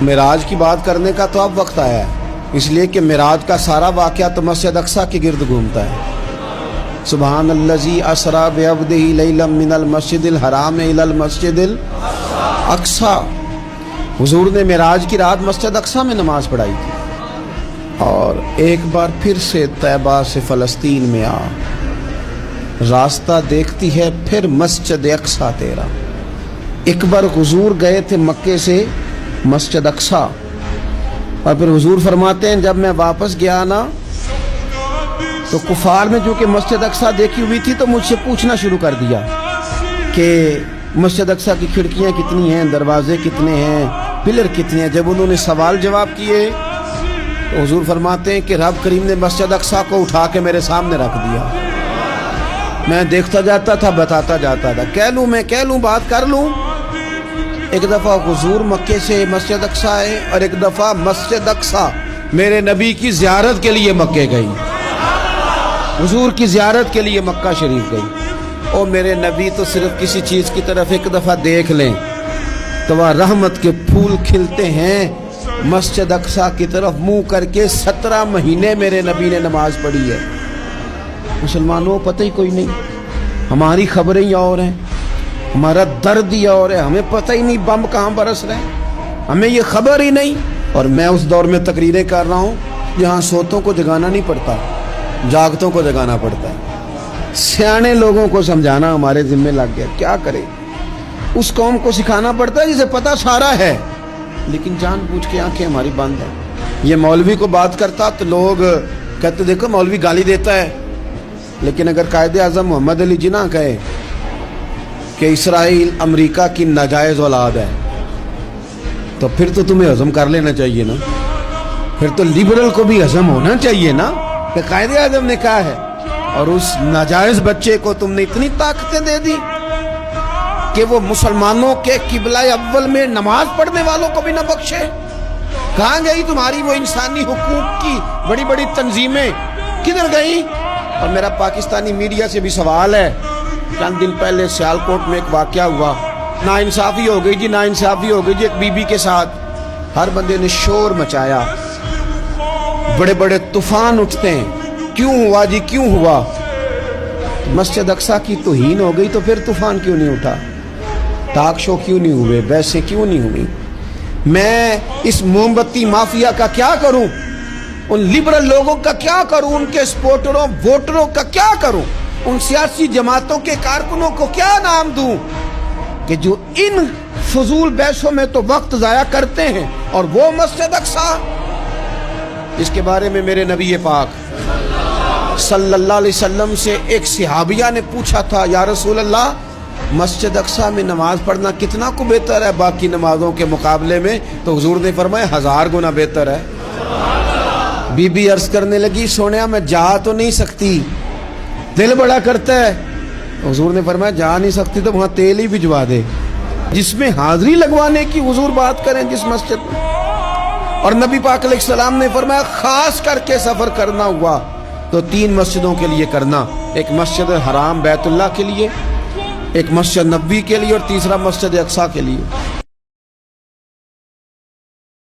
معراج کی بات کرنے کا تو اب وقت آیا ہے، اس لیے کہ معراج کا سارا واقعہ تو مسجد اقصی کے گرد گھومتا ہے۔ سبحان الذی اسریٰ بعبدہ لیلا من المسجد الحرام الی المسجد الاقصی۔ حضور نے معراج کی رات مسجد اقصی میں نماز پڑھائی تھی، اور ایک بار پھر سے طیبہ سے فلسطین میں آ، راستہ دیکھتی ہے پھر مسجد اقصی تیرا۔ ایک بار حضور گئے تھے مکے سے مسجد اقصی، اور پھر حضور فرماتے ہیں جب میں واپس گیا نا تو کفار میں جو کہ مسجد اقصی دیکھی ہوئی تھی تو مجھ سے پوچھنا شروع کر دیا کہ مسجد اقصی کی کھڑکیاں کتنی ہیں، دروازے کتنے ہیں، پلر کتنے ہیں۔ جب انہوں نے سوال جواب کیے تو حضور فرماتے ہیں کہ رب کریم نے مسجد اقصی کو اٹھا کے میرے سامنے رکھ دیا۔ میں دیکھتا جاتا تھا، بتاتا جاتا تھا، کہہ لوں بات کر لوں۔ ایک دفعہ حضور مکے سے مسجد اقصی آئے، اور ایک دفعہ مسجد اقصی میرے نبی کی زیارت کے لیے مکے گئی، حضور کی زیارت کے لیے مکہ شریف گئی۔ اور میرے نبی تو صرف کسی چیز کی طرف ایک دفعہ دیکھ لیں تو وہاں رحمت کے پھول کھلتے ہیں۔ مسجد اقصی کی طرف منہ کر کے 17 مہینے میرے نبی نے نماز پڑھی ہے۔ مسلمانوں پتہ ہی کوئی نہیں، ہماری خبریں ہی اور ہیں، ہمارا درد ہی اور ہے، ہمیں پتہ ہی نہیں بم کہاں برس رہے ہیں، ہمیں یہ خبر ہی نہیں۔ اور میں اس دور میں تقریریں کر رہا ہوں جہاں سوتوں کو جگانا نہیں پڑتا، جاگتوں کو جگانا پڑتا ہے۔ سیانے لوگوں کو سمجھانا ہمارے ذمہ لگ گیا، کیا کرے؟ اس قوم کو سکھانا پڑتا ہے جسے پتہ سارا ہے، لیکن جان بوجھ کے آنکھیں ہماری بند ہیں۔ یہ مولوی کو بات کرتا تو لوگ کہتے دیکھو مولوی گالی دیتا ہے، لیکن اگر قائد اعظم محمد علی جناح کہے کہ اسرائیل امریکہ کی ناجائز اولاد ہے تو پھر تو تمہیں ہضم کر لینا چاہیے نا، پھر تو لیبرل کو بھی ہضم ہونا چاہیے نا کہ قائد اعظم نے کہا ہے، اور اس ناجائز بچے کو تم نے اتنی طاقتیں دے دی کہ وہ مسلمانوں کے قبلہ اول میں نماز پڑھنے والوں کو بھی نہ بخشے۔ کہاں گئی تمہاری وہ انسانی حقوق کی بڑی بڑی تنظیمیں، کدھر گئی؟ اور میرا پاکستانی میڈیا سے بھی سوال ہے، چند دن پہلے سیالکوٹ میں ایک واقعہ ہوا، ناانصافی ہو گئی جی، ناانصافی ہو گئی جی ایک بی بی کے ساتھ۔ ہر بندے نے شور مچایا، بڑے بڑے طوفان اٹھتے ہیں، کیوں ہوا جی کیوں ہوا؟ مسجد اقصی کی توہین ہو گئی تو پھر طوفان کیوں نہیں اٹھا؟ ٹاک شو کیوں نہیں ہوئے؟ ویسے کیوں نہیں ہوئی؟ میں اس موم بتی مافیا کا کیا کروں؟ ان لبرل لوگوں کا کیا کروں؟ ان کے سپورٹروں ووٹروں کا کیا کروں؟ ان سیاسی جماعتوں کے کارکنوں کو کیا نام دوں کہ جو ان فضول بحثوں میں تو وقت ضائع کرتے ہیں، اور وہ مسجد اقصی جس کے بارے میں میرے نبی پاک صلی اللہ علیہ وسلم سے ایک صحابیہ نے پوچھا تھا، یا رسول اللہ مسجد اقصی میں نماز پڑھنا کتنا کو بہتر ہے باقی نمازوں کے مقابلے میں؟ تو حضور نے فرمایا 1000 گنا بہتر ہے۔ بی بی عرض کرنے لگی سونیا میں جا تو نہیں سکتی، دل بڑا کرتا ہے۔ حضور نے فرمایا جا نہیں سکتی تو وہاں تیل ہی بھجوا دے، جس میں حاضری لگوانے کی حضور بات کریں جس مسجد میں۔ اور نبی پاک علیہ السلام نے فرمایا خاص کر کے سفر کرنا ہوا تو 3 مسجدوں کے لیے کرنا، ایک مسجد حرام بیت اللہ کے لیے، ایک مسجد نبوی کے لیے، اور تیسرا مسجد اقصی کے لیے۔